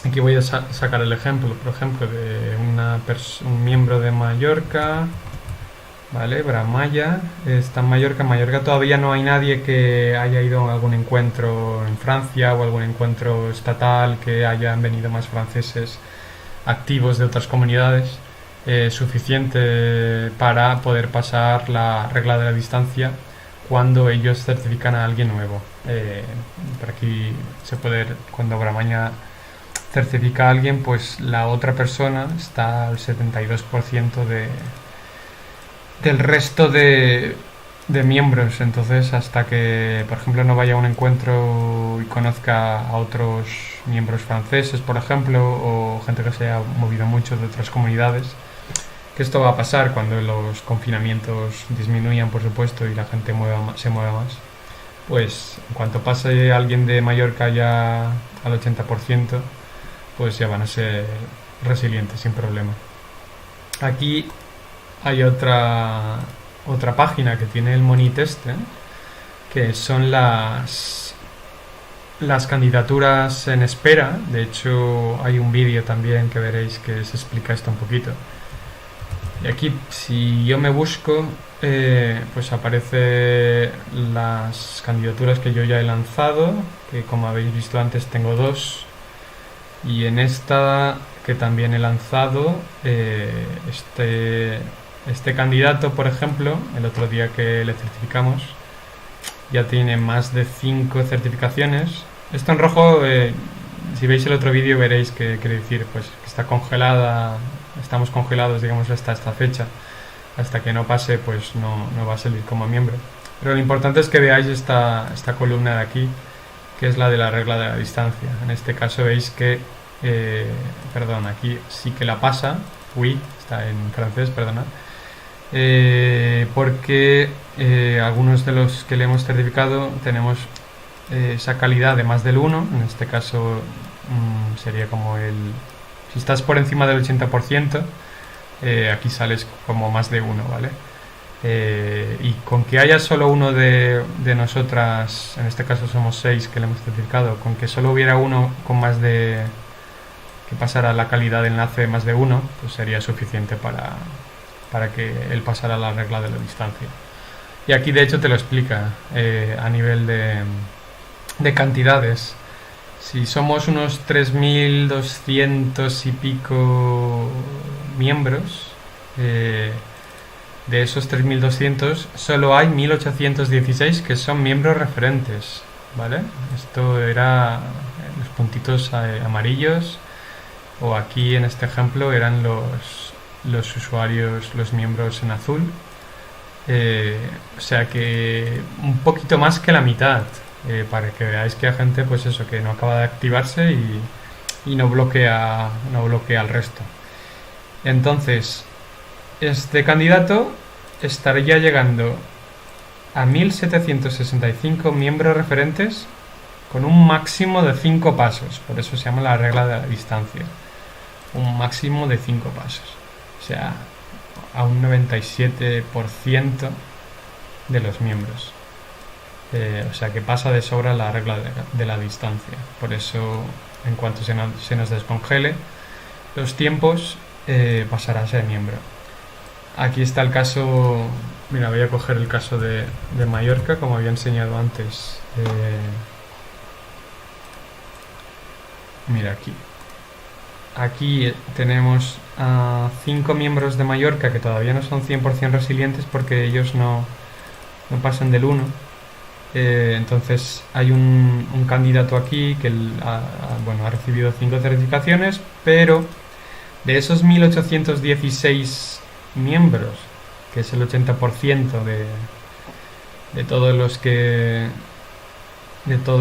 Aquí voy a sacar el ejemplo, por ejemplo, de un miembro de Mallorca, ¿vale? Bramaya está en Mallorca. En Mallorca todavía no hay nadie que haya ido a algún encuentro en Francia o algún encuentro estatal, que hayan venido más franceses activos de otras comunidades, suficiente para poder pasar la regla de la distancia cuando ellos certifican a alguien nuevo. Por aquí se puede ver cuando Bramaya certifica a alguien, pues la otra persona está al 72% del resto de miembros. Entonces, hasta que, por ejemplo, no vaya a un encuentro y conozca a otros miembros franceses, por ejemplo, o gente que se haya movido mucho de otras comunidades, que esto va a pasar cuando los confinamientos disminuyan, por supuesto, y la gente se mueva más, pues en cuanto pase alguien de Mallorca ya al 80%, pues ya van a ser resilientes sin problema. Aquí hay otra página que tiene el Monit este, que son las candidaturas en espera. De hecho, hay un vídeo también que veréis que se explica esto un poquito. Y aquí, si yo me busco, pues aparece las candidaturas que yo ya he lanzado, que como habéis visto antes tengo 2. Y en esta que también he lanzado, este candidato, por ejemplo, el otro día que le certificamos, ya tiene más de 5 certificaciones. Esto en rojo, si veis el otro vídeo veréis que quiere decir pues que está congelada, estamos congelados, digamos, hasta esta fecha. Hasta que no pase, pues no va a salir como miembro. Pero lo importante es que veáis esta columna de aquí, que es la de la regla de la distancia. En este caso veis que, aquí sí que la pasa, está en francés, perdonad, porque algunos de los que le hemos certificado tenemos esa calidad de más del 1, en este caso sería como si estás por encima del 80%, aquí sales como más de 1, ¿vale? Y con que haya solo uno de nosotras, en este caso somos 6 que le hemos certificado, con que solo hubiera uno con más de, que pasara la calidad de enlace de más de 1, pues sería suficiente para que él pasara la regla de la distancia. Y aquí de hecho te lo explica a nivel de cantidades. Si somos unos 3.200 y pico miembros, de esos 3.200 solo hay 1.816 que son miembros referentes, ¿vale? Esto era los puntitos amarillos, o aquí en este ejemplo eran los usuarios, los miembros en azul. O sea que un poquito más que la mitad, para que veáis que hay gente, pues eso, que no acaba de activarse y no bloquea al resto. Entonces, este candidato estaría llegando a 1.765 miembros referentes con un máximo de 5 pasos. Por eso se llama la regla de la distancia. Un máximo de 5 pasos. O sea, a un 97% de los miembros. O sea que pasa de sobra la regla de la distancia. Por eso, en cuanto se nos descongele los tiempos, pasará a ser miembro. Aquí está el caso. Mira, voy a coger el caso de Mallorca, como había enseñado antes. Mira aquí. Aquí tenemos a 5 miembros de Mallorca que todavía no son 100% resilientes porque ellos no pasan del 1. Entonces hay un candidato aquí que ha recibido 5 certificaciones, pero de esos 1.816 miembros, que es el 80% de todos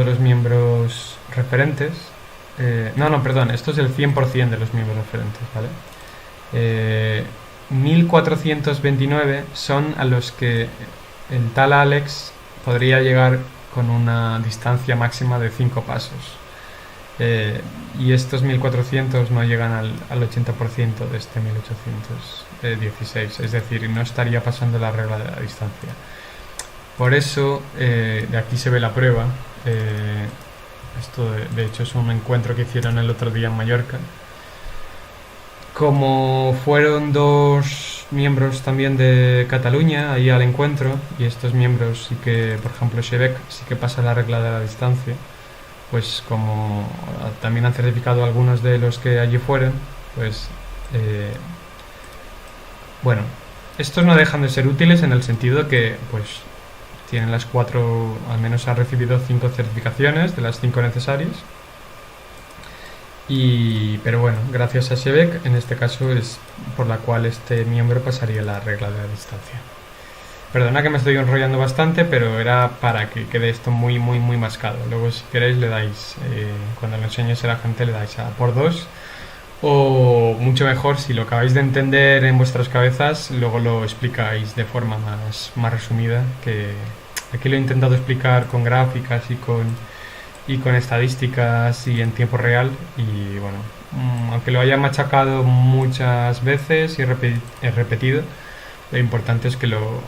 los miembros referentes, No, perdón, esto es el 100% de los miembros referentes, ¿vale? 1429 son a los que el tal Alex podría llegar con una distancia máxima de 5 pasos. Y estos 1400 no llegan al 80% de este 1816, es decir, no estaría pasando la regla de la distancia. Por eso, de aquí se ve la prueba. Esto de hecho es un encuentro que hicieron el otro día en Mallorca. Como fueron dos miembros también de Cataluña ahí al encuentro, y estos miembros sí que, por ejemplo, Shebeck sí que pasa la regla de la distancia, pues como también han certificado algunos de los que allí fueron, pues bueno, estos no dejan de ser útiles en el sentido que pues tienen las 4, al menos ha recibido 5 certificaciones de las 5 necesarias. Pero bueno, gracias a Shebeck, en este caso es por la cual este miembro pasaría la regla de la distancia. Perdona que me estoy enrollando bastante, pero era para que quede esto muy mascado. Luego si queréis le dais, cuando lo enseñes a la gente le dais a por 2. O mucho mejor, si lo acabáis de entender en vuestras cabezas, luego lo explicáis de forma más resumida, que aquí lo he intentado explicar con gráficas y con estadísticas y en tiempo real. Y bueno, aunque lo haya machacado muchas veces y repetido, lo importante es que lo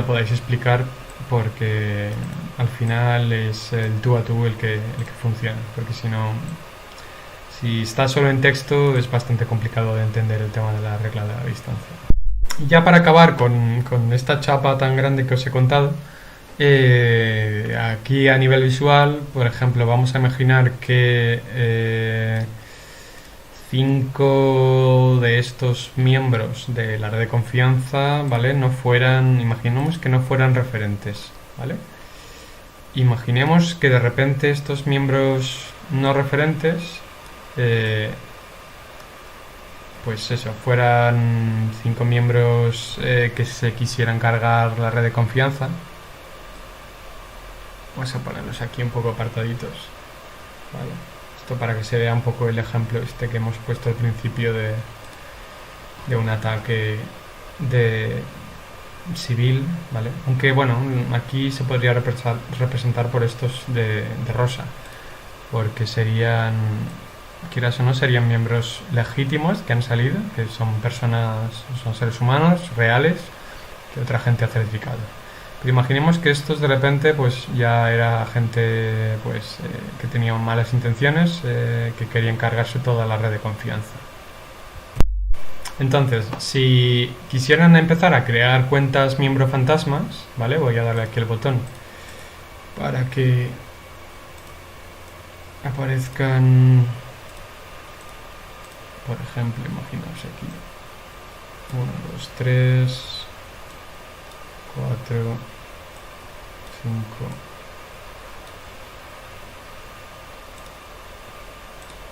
podáis explicar, porque al final es el tú a tú el que funciona, porque si no, si está solo en texto es bastante complicado de entender el tema de la regla de la distancia. Y ya para acabar con esta chapa tan grande que os he contado, aquí a nivel visual, por ejemplo, vamos a imaginar que 5 de estos miembros de la red de confianza, ¿vale? Imaginemos que no fueran referentes, ¿vale? Imaginemos que de repente estos miembros no referentes, pues eso, fueran 5 miembros que se quisieran cargar la red de confianza. Vamos a ponerlos aquí un poco apartaditos, ¿vale? Esto para que se vea un poco el ejemplo este que hemos puesto al principio de un ataque de civil, ¿vale? Aunque bueno, aquí se podría representar por estos de rosa, porque serían, quieras o no, serían miembros legítimos que han salido, que son personas, son seres humanos reales que otra gente ha certificado. Pero imaginemos que estos de repente pues ya era gente pues que tenía malas intenciones, que querían cargarse toda la red de confianza. Entonces, si quisieran empezar a crear cuentas miembro fantasmas, ¿vale? Voy a darle aquí el botón para que aparezcan, por ejemplo, imaginaos aquí 1, 2, 3, 4, 5.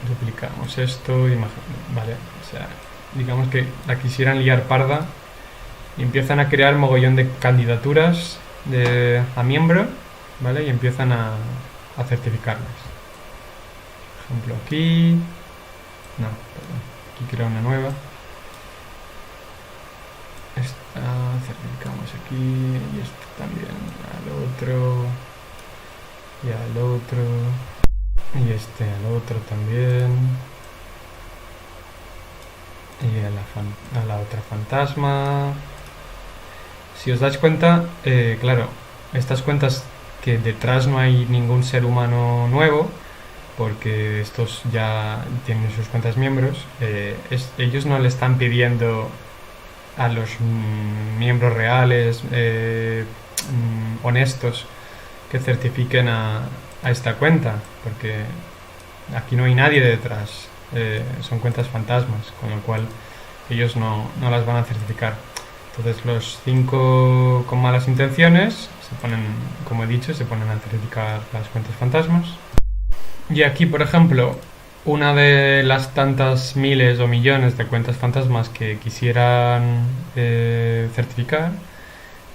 Duplicamos esto, vale, o sea, digamos que la quisieran liar parda y empiezan a crear mogollón de candidaturas a miembro, ¿vale? Y empiezan a certificarlas. Por ejemplo, aquí, no, perdón, aquí creo una nueva. Esta certificamos aquí y esto también al otro y al otro y este al otro también y a la otra fantasma. Si os dais cuenta, claro, estas cuentas que detrás no hay ningún ser humano nuevo, porque estos ya tienen sus cuentas miembros, ellos no le están pidiendo a los miembros reales, honestos, que certifiquen a esta cuenta, porque aquí no hay nadie detrás, son cuentas fantasmas, con lo cual ellos no las van a certificar. Entonces los 5 con malas intenciones se ponen, como he dicho, se ponen a certificar las cuentas fantasmas. Y aquí, por ejemplo, una de las tantas miles o millones de cuentas fantasmas que quisieran certificar,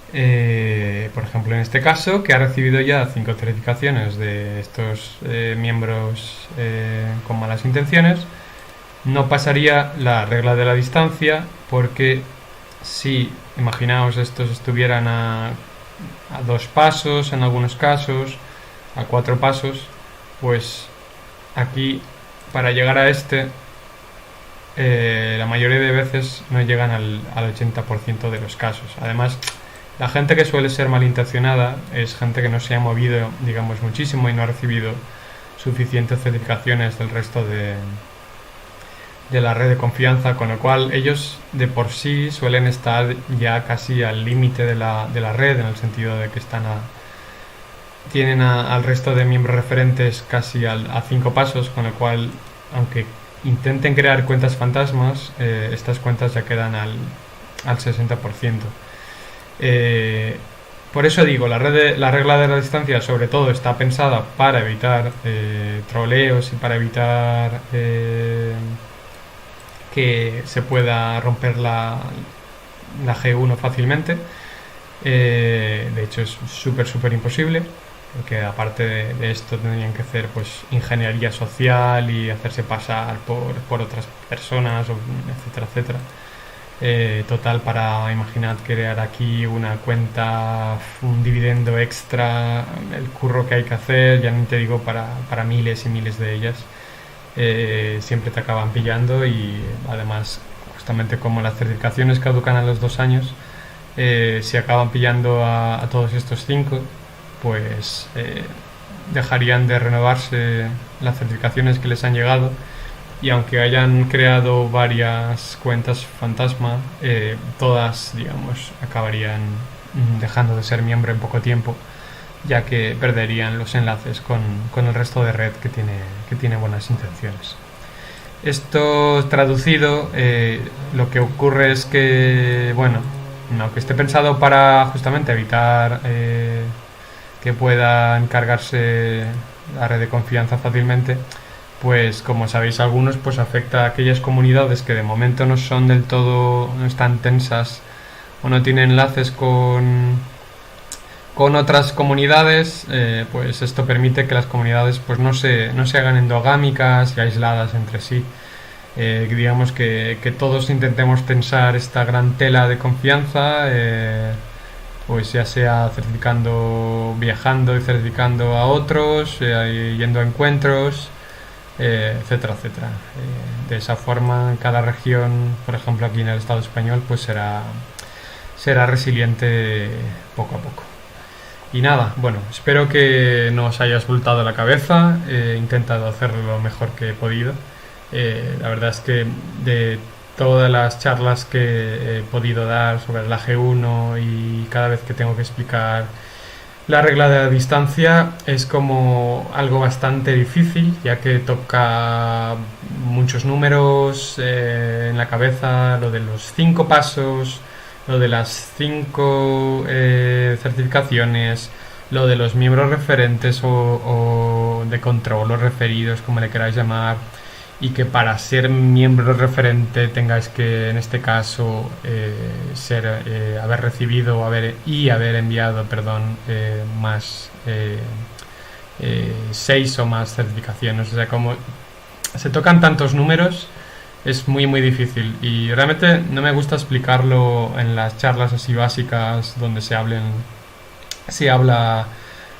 Por ejemplo, en este caso, que ha recibido ya 5 certificaciones de estos miembros con malas intenciones, no pasaría la regla de la distancia, porque si, imaginaos, estos estuvieran a 2 pasos en algunos casos, a 4 pasos, pues aquí, para llegar a este, la mayoría de veces no llegan al 80% de los casos. Además, la gente que suele ser malintencionada es gente que no se ha movido, digamos, muchísimo y no ha recibido suficientes certificaciones del resto de la red de confianza, con lo cual ellos de por sí suelen estar ya casi al límite de la red, en el sentido de que tienen al resto de miembros referentes casi a 5 pasos, con lo cual, aunque intenten crear cuentas fantasmas, estas cuentas ya quedan al 60%. Por eso digo, la regla de la distancia sobre todo está pensada para evitar troleos y para evitar que se pueda romper la G1 fácilmente. De hecho es súper imposible, porque aparte de esto tendrían que hacer pues ingeniería social y hacerse pasar por otras personas, etcétera. Total, para, imaginad, crear aquí una cuenta, un dividendo extra, el curro que hay que hacer, ya ni te digo para miles y miles de ellas. Siempre te acaban pillando, y además, justamente como las certificaciones caducan a los 2 años, si acaban pillando a todos estos 5, pues dejarían de renovarse las certificaciones que les han llegado, y aunque hayan creado varias cuentas fantasma, todas, digamos, acabarían dejando de ser miembro en poco tiempo, ya que perderían los enlaces con el resto de red que tiene buenas intenciones. Esto traducido, lo que ocurre es que, bueno, aunque esté pensado para justamente evitar que puedan cargarse la red de confianza fácilmente, pues como sabéis algunos, pues afecta a aquellas comunidades que de momento no son del todo, no están tensas o no tienen enlaces con otras comunidades. Pues esto permite que las comunidades pues no se hagan endogámicas y aisladas entre sí. Digamos que todos intentemos tensar esta gran tela de confianza, pues ya sea certificando, viajando y certificando a otros, yendo a encuentros, etcétera. De esa forma, cada región, por ejemplo aquí en el Estado español, pues será resiliente poco a poco. Y nada, bueno, espero que no os hayas voltado la cabeza. He intentado hacerlo lo mejor que he podido. La verdad es que de todas las charlas que he podido dar sobre la G1, y cada vez que tengo que explicar la regla de la distancia, es como algo bastante difícil, ya que toca muchos números en la cabeza, lo de los 5 pasos, lo de las 5 certificaciones, lo de los miembros referentes o de control, o referidos, como le queráis llamar, y que para ser miembro referente tengáis que, en este caso, haber recibido haber enviado, más 6 o más certificaciones. O sea, como se tocan tantos números, es muy difícil, y realmente no me gusta explicarlo en las charlas así básicas donde se habla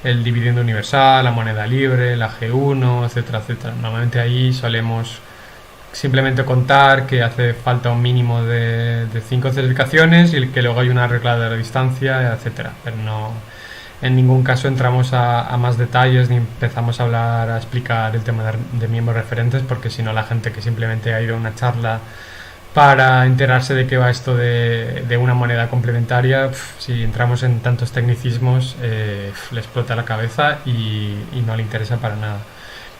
el dividendo universal, la moneda libre, la G1, etcétera. Normalmente ahí solemos simplemente contar que hace falta un mínimo de 5 certificaciones y que luego hay una regla de la distancia, etcétera. Pero no, en ningún caso entramos a más detalles, ni empezamos a explicar el tema de miembros referentes, porque si no, la gente que simplemente ha ido a una charla para enterarse de qué va esto de una moneda complementaria, si entramos en tantos tecnicismos, le explota la cabeza y no le interesa para nada.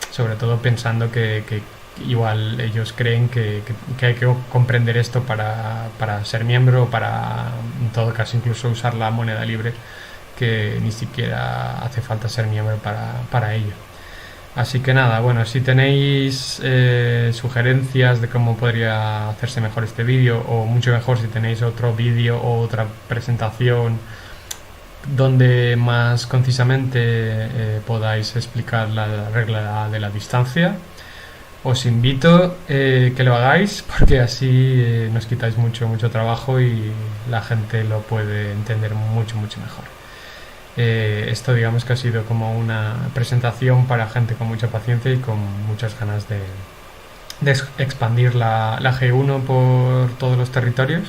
Sobre todo pensando que igual ellos creen que hay que comprender esto para ser miembro, para, en todo caso, incluso usar la moneda libre, que ni siquiera hace falta ser miembro para ello. Así que nada, bueno, si tenéis sugerencias de cómo podría hacerse mejor este vídeo, o mucho mejor si tenéis otro vídeo o otra presentación donde más concisamente podáis explicar la regla de la distancia. Os invito que lo hagáis porque así nos quitáis mucho trabajo y la gente lo puede entender mucho mejor. Esto digamos que ha sido como una presentación para gente con mucha paciencia y con muchas ganas de expandir la G1 por todos los territorios,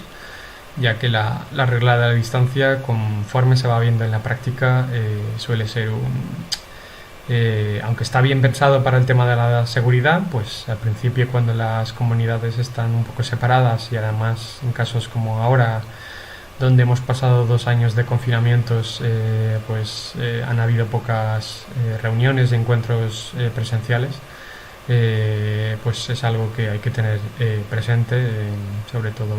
ya que la regla de la distancia, conforme se va viendo en la práctica, suele ser aunque está bien pensado para el tema de la seguridad, pues al principio, cuando las comunidades están un poco separadas y además en casos como ahora, donde hemos pasado 2 años de confinamientos, han habido pocas reuniones y encuentros presenciales. Pues es algo que hay que tener presente, sobre todo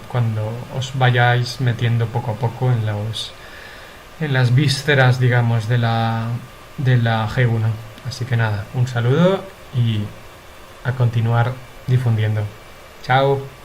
cuando os vayáis metiendo poco a poco en las vísceras, digamos, de la G1. Así que nada, un saludo y a continuar difundiendo. Chao.